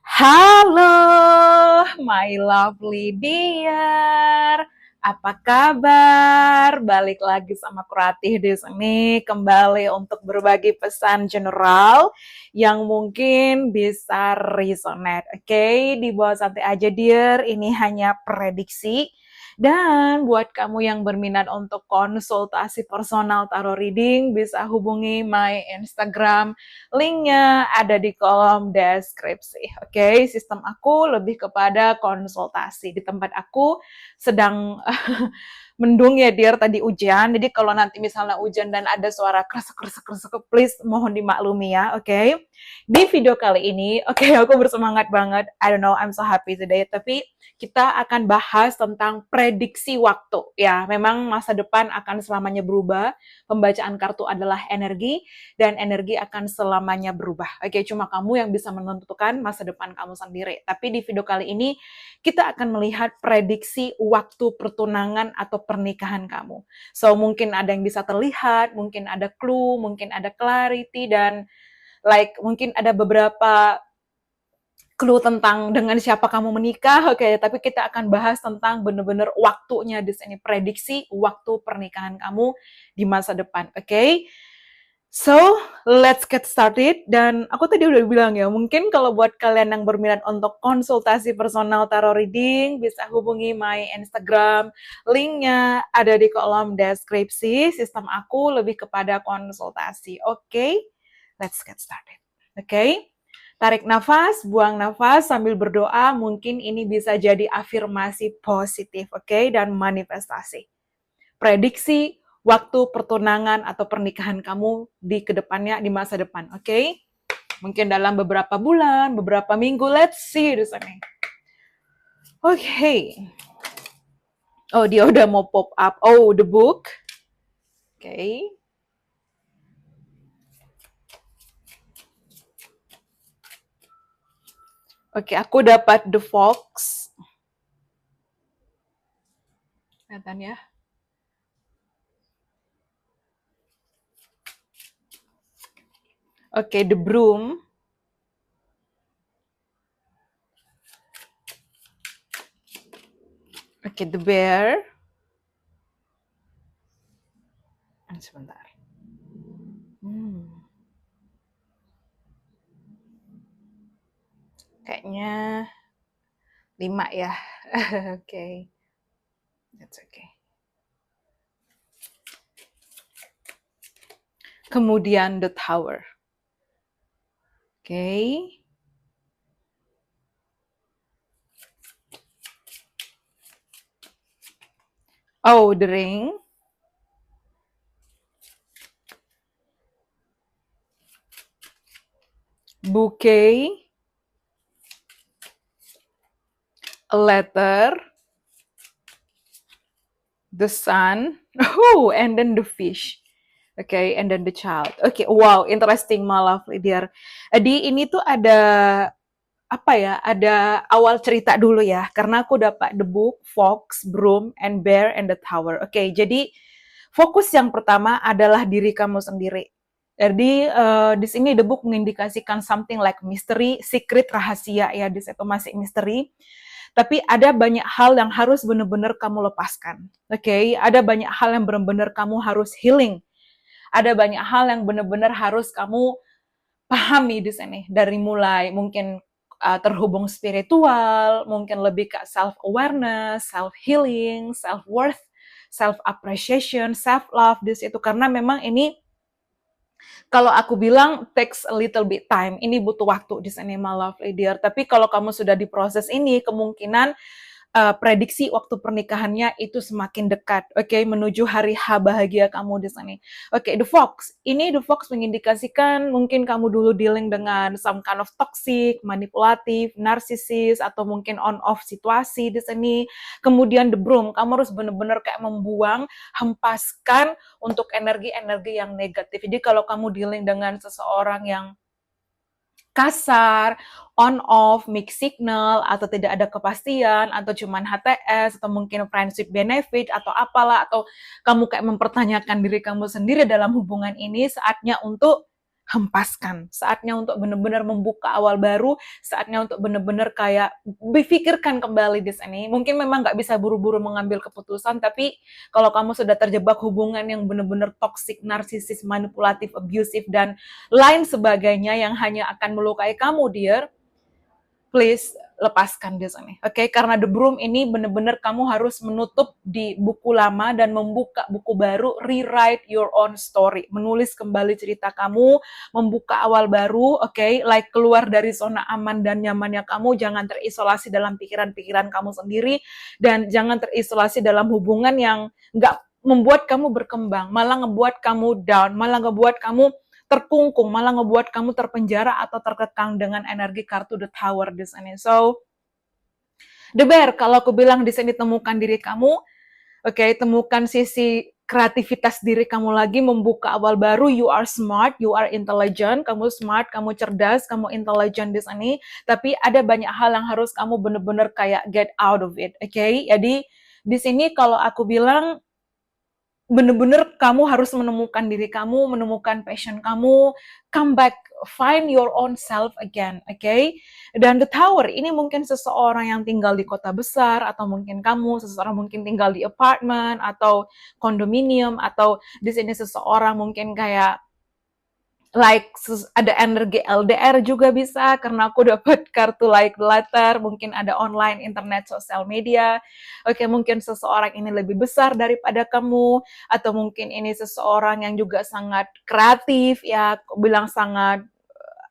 Halo, my lovely dear. Apa kabar? Balik lagi sama Kuratih di sini kembali untuk berbagi pesan general yang mungkin bisa resonate. Oke, dibawa santai aja dear. Ini hanya prediksi. Dan buat kamu yang berminat untuk konsultasi personal tarot reading, bisa hubungi my Instagram. Linknya ada di kolom deskripsi. Oke, sistem aku lebih kepada konsultasi. Di tempat aku sedang mendung ya, dear, tadi hujan. Jadi kalau nanti misalnya hujan dan ada suara kresek-kresek, please mohon dimaklumi ya, oke? Di video kali ini, aku bersemangat banget. I don't know, I'm so happy today. Tapi kita akan bahas tentang prediksi waktu. Ya, memang masa depan akan selamanya berubah. Pembacaan kartu adalah energi, dan energi akan selamanya berubah. Oke, cuma kamu yang bisa menentukan masa depan kamu sendiri. Tapi di video kali ini, kita akan melihat prediksi waktu pertunangan atau pernikahan kamu. So, mungkin ada yang bisa terlihat, mungkin ada clue, mungkin ada clarity, dan mungkin ada beberapa clue tentang dengan siapa kamu menikah, tapi kita akan bahas tentang benar-benar waktunya di sini, prediksi waktu pernikahan kamu di masa depan, oke? So, let's get started. Dan aku tadi udah bilang ya, mungkin kalau buat kalian yang berminat untuk konsultasi personal tarot reading, bisa hubungi my Instagram. Linknya ada di kolom deskripsi. Sistem aku lebih kepada konsultasi. Oke? Let's get started. Oke? Tarik nafas, buang nafas sambil berdoa. Mungkin ini bisa jadi afirmasi positif, oke? Dan manifestasi. Prediksi waktu pertunangan atau pernikahan kamu di kedepannya, di masa depan, oke? Mungkin dalam beberapa bulan, beberapa minggu, let's see di sini. Oke. Oh, dia udah mau pop up. Oh, the book. Oke. Oke, aku dapat The Fox. Kelihatan ya. Oke, The Broom. Oke, The Bear. Sebentar. Kayaknya 5 ya. Oke. That's okay. Kemudian The Tower. Oke. Oh, The Ring. Bouquet. A Letter. The Sun. Oh, and then The Fish. Okay, and then The Child. Okay, wow, interesting, my lovely dear. Di ini tuh ada apa ya? Ada awal cerita dulu ya, karena aku dapat The Book, Fox, Broom, and Bear, and The Tower. Oke, jadi fokus yang pertama adalah diri kamu sendiri. Jadi di sini The Book mengindikasikan something like mystery, secret, rahasia ya, di situ masih misteri. Tapi ada banyak hal yang harus benar-benar kamu lepaskan. Oke, ada banyak hal yang benar-benar kamu harus healing. Ada banyak hal yang benar-benar harus kamu pahami di sini. Dari mulai mungkin terhubung spiritual, mungkin lebih ke self-awareness, self-healing, self-worth, self-appreciation, self-love di situ. Karena memang ini, kalau aku bilang takes a little bit time, ini butuh waktu di sini, my lovely dear. Tapi kalau kamu sudah di proses ini, kemungkinan prediksi waktu pernikahannya itu semakin dekat, oke, menuju hari H bahagia kamu di sini. Oke, The Fox. Ini The Fox mengindikasikan mungkin kamu dulu dealing dengan some kind of toxic, manipulatif, narsisis, atau mungkin on-off situasi di sini. Kemudian The Broom, kamu harus benar-benar kayak membuang, hempaskan untuk energi-energi yang negatif. Jadi kalau kamu dealing dengan seseorang yang kasar, on-off, mixed signal, atau tidak ada kepastian, atau cuman HTS, atau mungkin friendship benefit, atau apalah, atau kamu kayak mempertanyakan diri kamu sendiri dalam hubungan ini, saatnya untuk hempaskan. Saatnya untuk benar-benar membuka awal baru, saatnya untuk benar-benar kayak pikirkan kembali di sini. Mungkin memang nggak bisa buru-buru mengambil keputusan, tapi kalau kamu sudah terjebak hubungan yang benar-benar toxic, narsisis, manipulatif, abusive, dan lain sebagainya yang hanya akan melukai kamu, dear, please lepaskan di sini. Oke, karena The Broom ini benar-benar kamu harus menutup di buku lama dan membuka buku baru, rewrite your own story, menulis kembali cerita kamu, membuka awal baru, oke, like keluar dari zona aman dan nyamannya kamu, jangan terisolasi dalam pikiran-pikiran kamu sendiri, dan jangan terisolasi dalam hubungan yang nggak membuat kamu berkembang, malah ngebuat kamu down, malah ngebuat kamu terkungkung, malah ngebuat kamu terpenjara atau terkekang dengan energi kartu The Tower di sini. So, The Bear, kalau aku bilang di sini temukan diri kamu, oke, temukan sisi kreativitas diri kamu lagi, membuka awal baru. You are smart, you are intelligent, kamu smart, kamu cerdas, kamu intelligent di sini, tapi ada banyak hal yang harus kamu benar-benar kayak get out of it, oke? Jadi, di sini kalau aku bilang, bener-bener kamu harus menemukan diri kamu, menemukan passion kamu, come back, find your own self again, okay? Dan The Tower ini mungkin seseorang yang tinggal di kota besar, atau mungkin kamu, seseorang mungkin tinggal di apartemen, atau kondominium, atau di sini seseorang mungkin kayak like ada energi LDR juga bisa, karena aku dapat kartu like letter, mungkin ada online, internet, sosial media. Oke, mungkin seseorang ini lebih besar daripada kamu, atau mungkin ini seseorang yang juga sangat kreatif, ya, aku bilang sangat,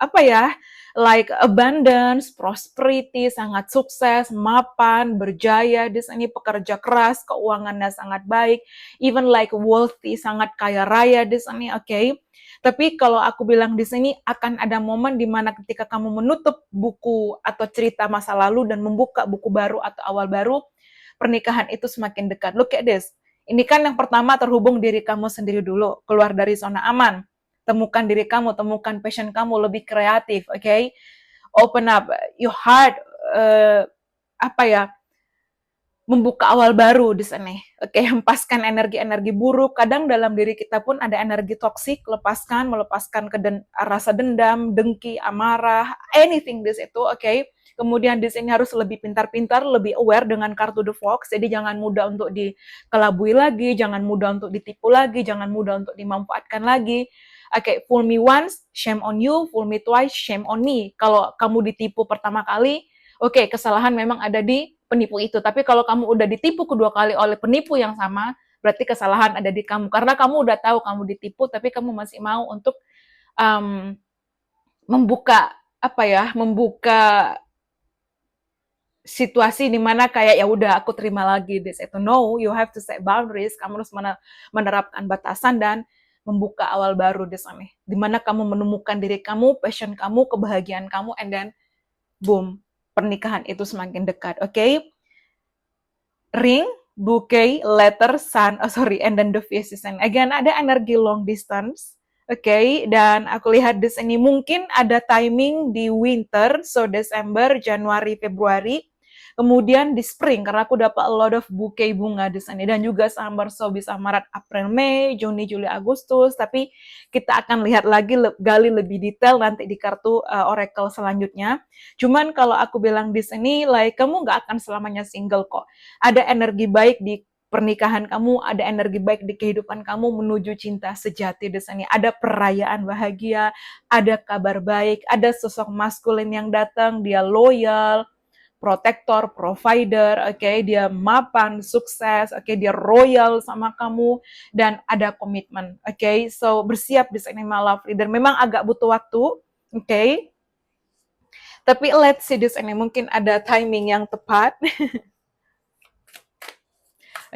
apa ya, like abundance, prosperity, sangat sukses, mapan, berjaya, di sini pekerja keras, keuangannya sangat baik, even like wealthy, sangat kaya raya di sini, oke? Tapi kalau aku bilang di sini akan ada momen di mana ketika kamu menutup buku atau cerita masa lalu dan membuka buku baru atau awal baru, pernikahan itu semakin dekat. Look at this. Ini kan yang pertama terhubung diri kamu sendiri dulu, keluar dari zona aman. Temukan diri kamu, temukan passion kamu, lebih kreatif, oke? Okay? Open up your heart, apa ya, membuka awal baru di sini. Oke, hempaskan energi-energi buruk. Kadang dalam diri kita pun ada energi toksik, melepaskan rasa dendam, dengki, amarah, anything di situ, oke? Kemudian di sini harus lebih pintar-pintar, lebih aware dengan kartu The Fox. Jadi jangan mudah untuk dikelabui lagi, jangan mudah untuk ditipu lagi, jangan mudah untuk dimanfaatkan lagi. Oke, fool me once, shame on you. Fool me twice, shame on me. Kalau kamu ditipu pertama kali, oke, kesalahan memang ada di penipu itu. Tapi kalau kamu udah ditipu kedua kali oleh penipu yang sama, berarti kesalahan ada di kamu. Karena kamu udah tahu kamu ditipu, tapi kamu masih mau untuk membuka, apa ya, membuka situasi di mana kayak ya udah aku terima lagi this itu. No, you have to set boundaries. Kamu harus menerapkan batasan dan membuka awal baru di sana. Di mana kamu menemukan diri kamu, passion kamu, kebahagiaan kamu, and then boom, pernikahan itu semakin dekat. Oke? Okay? Ring, bouquet, letter, sun, and then the fish season. Again, ada energi long distance. Oke, okay, dan aku lihat di sini mungkin ada timing di winter, so Desember, Januari, Februari. Kemudian di spring, karena aku dapat a lot of bouquet bunga di sini. Dan juga summer, so bisa Maret, April, Mei, Juni, Juli, Agustus. Tapi kita akan lihat lagi, gali lebih detail nanti di kartu oracle selanjutnya. Cuman kalau aku bilang di sini, like kamu nggak akan selamanya single kok. Ada energi baik di pernikahan kamu, ada energi baik di kehidupan kamu menuju cinta sejati di sini. Ada perayaan bahagia, ada kabar baik, ada sosok maskulin yang datang, dia loyal, protektor, provider, okay? Dia mapan, sukses, okay? Dia royal sama kamu, dan ada komitmen, okay? So, bersiap di sini, my love leader. Memang agak butuh waktu, okay? Tapi let's see di sini, mungkin ada timing yang tepat.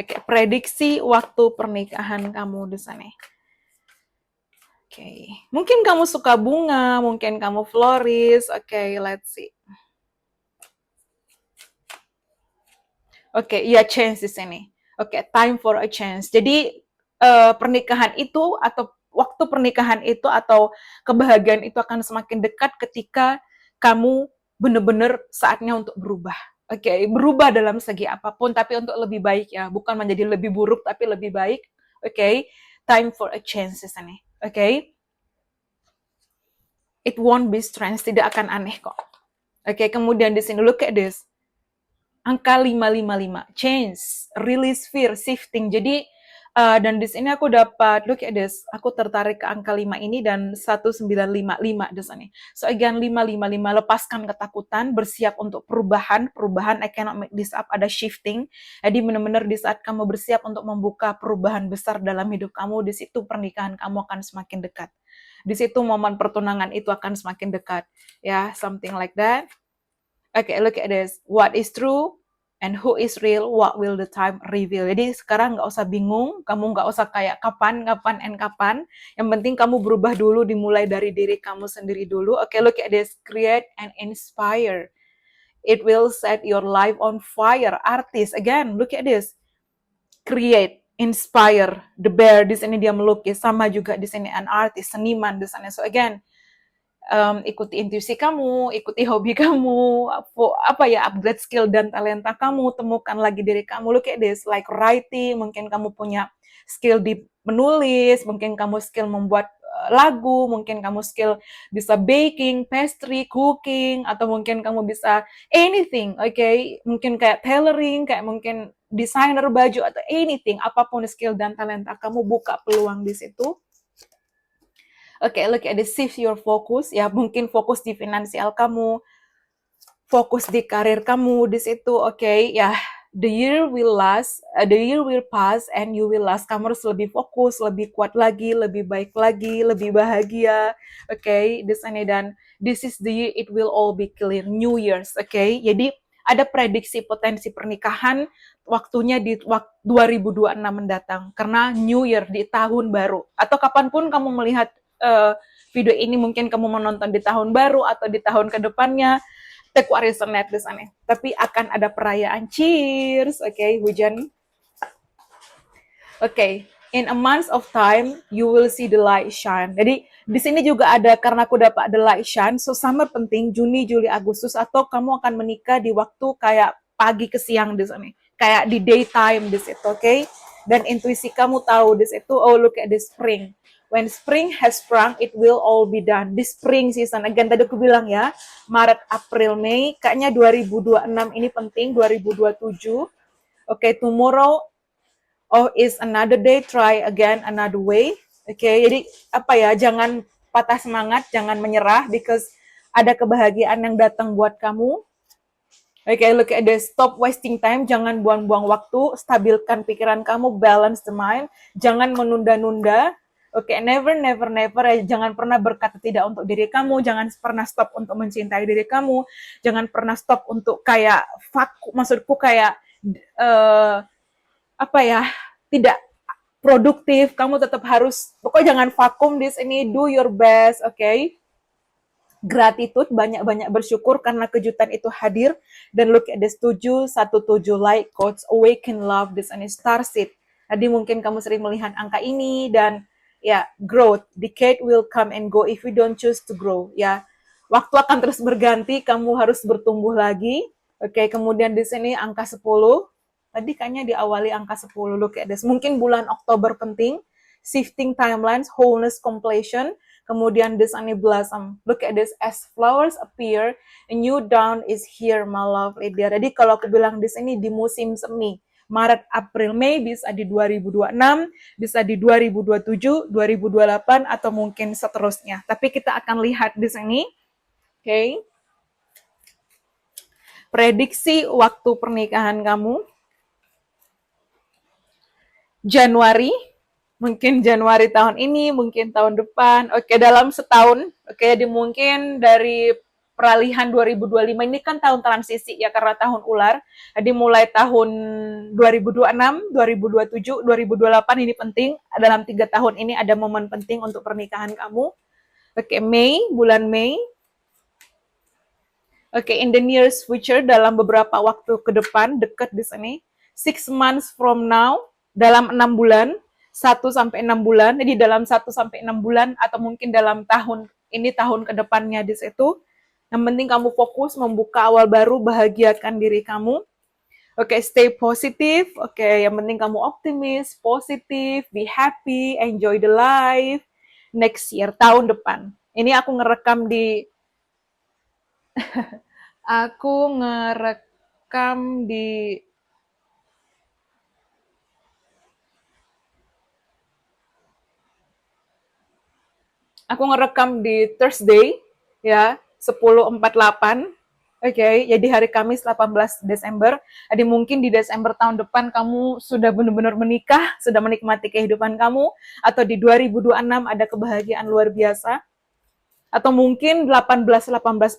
Oke, prediksi waktu pernikahan kamu di sini. Oke, mungkin kamu suka bunga, mungkin kamu floris. Oke, let's see. Oke, iya, change di sini. Oke, time for a change. Jadi pernikahan itu atau waktu pernikahan itu atau kebahagiaan itu akan semakin dekat ketika kamu benar-benar saatnya untuk berubah. Oke, berubah dalam segi apapun, tapi untuk lebih baik ya, bukan menjadi lebih buruk, tapi lebih baik. Oke, time for a change di sini. Oke. It won't be strange, tidak akan aneh kok. Oke, kemudian di sini look at this. Angka 555, change, release fear, shifting. Jadi dan di sini aku dapat look at this. Aku tertarik ke angka 5 ini dan 1955 di sini. So again 555, lepaskan ketakutan, bersiap untuk perubahan. Perubahan, I cannot make this up, ada shifting. Jadi benar-benar di saat kamu bersiap untuk membuka perubahan besar dalam hidup kamu, di situ pernikahan kamu akan semakin dekat. Di situ momen pertunangan itu akan semakin dekat. Ya, something like that. Okay, look at this. What is true and who is real, what will the time reveal. Jadi sekarang nggak usah bingung, kamu nggak usah kayak kapan, kapan. Yang penting kamu berubah dulu, dimulai dari diri kamu sendiri dulu. Okay, look at this. Create and inspire. It will set your life on fire. Artist, again, look at this. Create, inspire. The bear, di sini dia melukis. Sama juga di sini an artist, seniman di sana. So again, ikuti intuisi kamu, ikuti hobi kamu, upgrade skill dan talenta kamu, temukan lagi diri kamu. Look at this, like writing, mungkin kamu punya skill di menulis, mungkin kamu skill membuat lagu, mungkin kamu skill bisa baking, pastry, cooking, atau mungkin kamu bisa anything, okay? Mungkin kayak tailoring, kayak mungkin desainer baju, atau anything, apapun skill dan talenta kamu, buka peluang di situ. Oke, look at the shift your focus. Ya, mungkin fokus di finansial kamu, fokus di karir kamu di situ. Oke, ya, the year will pass, and you will last. Kamu harus lebih fokus, lebih kuat lagi, lebih baik lagi, lebih bahagia. Oke, di sana, dan this is the year it will all be clear. New Year's, oke. Jadi ada prediksi potensi pernikahan waktunya di 2026 mendatang, karena New Year, di tahun baru, atau kapanpun kamu melihat video ini, mungkin kamu menonton di tahun baru atau di tahun kedepannya, take what resonate di sana. Tapi akan ada perayaan. Cheers, okay, hujan. Okay, in a month of time, you will see the light shine. Jadi di sini juga ada, karena aku dapat the light shine, so summer penting, Juni, Juli, Agustus, atau kamu akan menikah di waktu kayak pagi ke siang di sini, kayak di daytime di situ, okay? Dan intuisi kamu tahu di situ, oh look at the spring. When spring has sprung, it will all be done. Di spring season, again tadi aku bilang ya, Maret, April, Mei, kayaknya 2026 ini penting, 2027. Okay, tomorrow is another day, try again another way. Okay, jadi jangan patah semangat, jangan menyerah, because ada kebahagiaan yang datang buat kamu. Okay, look at this, stop wasting time, jangan buang-buang waktu, stabilkan pikiran kamu, balance the mind, jangan menunda-nunda. Oke, never, jangan pernah berkata tidak untuk diri kamu, jangan pernah stop untuk mencintai diri kamu, jangan pernah stop untuk kayak maksudku kayak tidak produktif. Kamu tetap harus, pokoknya jangan vakum di sini, do your best, okay? Gratitude, banyak-banyak bersyukur karena kejutan itu hadir. Dan look at this, 717 light codes, awaken love, this and star seed. Tadi mungkin kamu sering melihat angka ini, dan ya, growth, decade will come and go if you don't choose to grow. Ya, waktu akan terus berganti, kamu harus bertumbuh lagi. Oke, kemudian di sini angka 10. Tadi kayaknya diawali angka 10. Look at this. Mungkin bulan Oktober penting. Shifting timelines, wholeness, completion. Kemudian the sunny blossom. Look at this, as flowers appear, a new dawn is here, my lovely dear. Jadi kalau aku bilang di sini di musim semi, Maret, April, Mei, bisa di 2026, bisa di 2027, 2028, atau mungkin seterusnya. Tapi kita akan lihat di sini. Okay. Prediksi waktu pernikahan kamu. Januari, mungkin Januari tahun ini, mungkin tahun depan. Oke, dalam setahun. Oke, jadi mungkin dari peralihan 2025 ini kan tahun transisi ya, karena tahun ular. Jadi mulai tahun 2026, 2027, 2028 ini penting. Dalam 3 tahun ini ada momen penting untuk pernikahan kamu. Oke, Mei, bulan Mei. Oke, in the near future, dalam beberapa waktu ke depan, dekat di sini. 6 months from now, dalam 6 bulan, 1-6 bulan. Jadi dalam 1-6 bulan, atau mungkin dalam tahun ini, tahun ke depannya di situ. Yang penting kamu fokus membuka awal baru, bahagiakan diri kamu. Oke, stay positive. Oke, yang penting kamu optimis, positif, be happy, enjoy the life. Next year, tahun depan. Ini aku ngerekam di Thursday ya, 10.48. Oke, jadi hari Kamis 18 Desember. Jadi mungkin di Desember tahun depan kamu sudah benar-benar menikah, sudah menikmati kehidupan kamu, atau di 2026 ada kebahagiaan luar biasa. Atau mungkin 18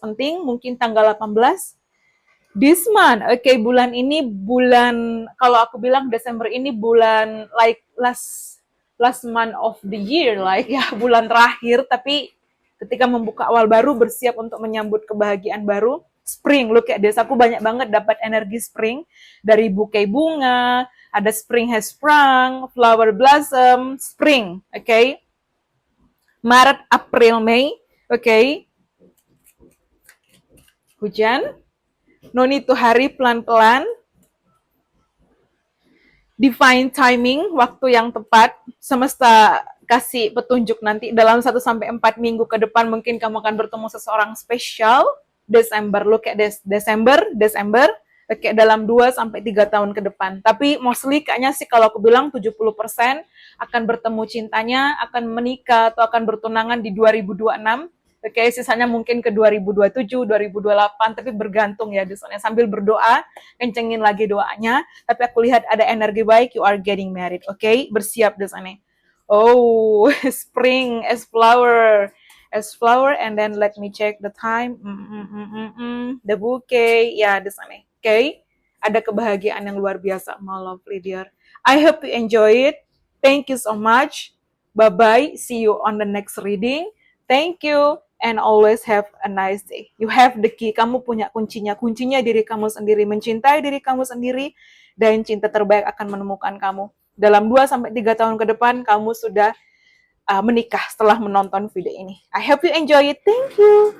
penting, mungkin tanggal 18 this month. Oke, bulan ini kalau aku bilang Desember ini bulan like last month of the year, like ya bulan terakhir, tapi ketika membuka awal baru, bersiap untuk menyambut kebahagiaan baru. Spring, look at this, aku banyak banget dapat energi spring dari bouquet bunga, ada spring has sprung, flower blossom, spring, oke. Okay? Maret, April, Mei, oke. Okay? Hujan, no need to hurry, pelan-pelan. Divine timing, waktu yang tepat, semesta kasih petunjuk nanti dalam 1-4 minggu ke depan mungkin kamu akan bertemu seseorang spesial. Desember, look at this, Desember, oke, dalam 2-3 tahun ke depan. Tapi mostly kayaknya sih kalau aku bilang 70% akan bertemu cintanya, akan menikah atau akan bertunangan di 2026. Oke, sisanya mungkin ke 2027, 2028, tapi bergantung ya di sana. Sambil berdoa, kencengin lagi doanya. Tapi aku lihat ada energi baik, you are getting married. Oke, bersiap di sana. Oh, spring as flower, and then let me check the time. The bouquet, ya di sana. Oke, ada kebahagiaan yang luar biasa, my lovely dear. I hope you enjoy it. Thank you so much. Bye-bye. See you on the next reading. Thank you. And always have a nice day. You have the key. Kamu punya kuncinya. Kuncinya diri kamu sendiri. Mencintai diri kamu sendiri. Dan cinta terbaik akan menemukan kamu. Dalam 2-3 tahun ke depan, kamu sudah menikah setelah menonton video ini. I hope you enjoy it. Thank you.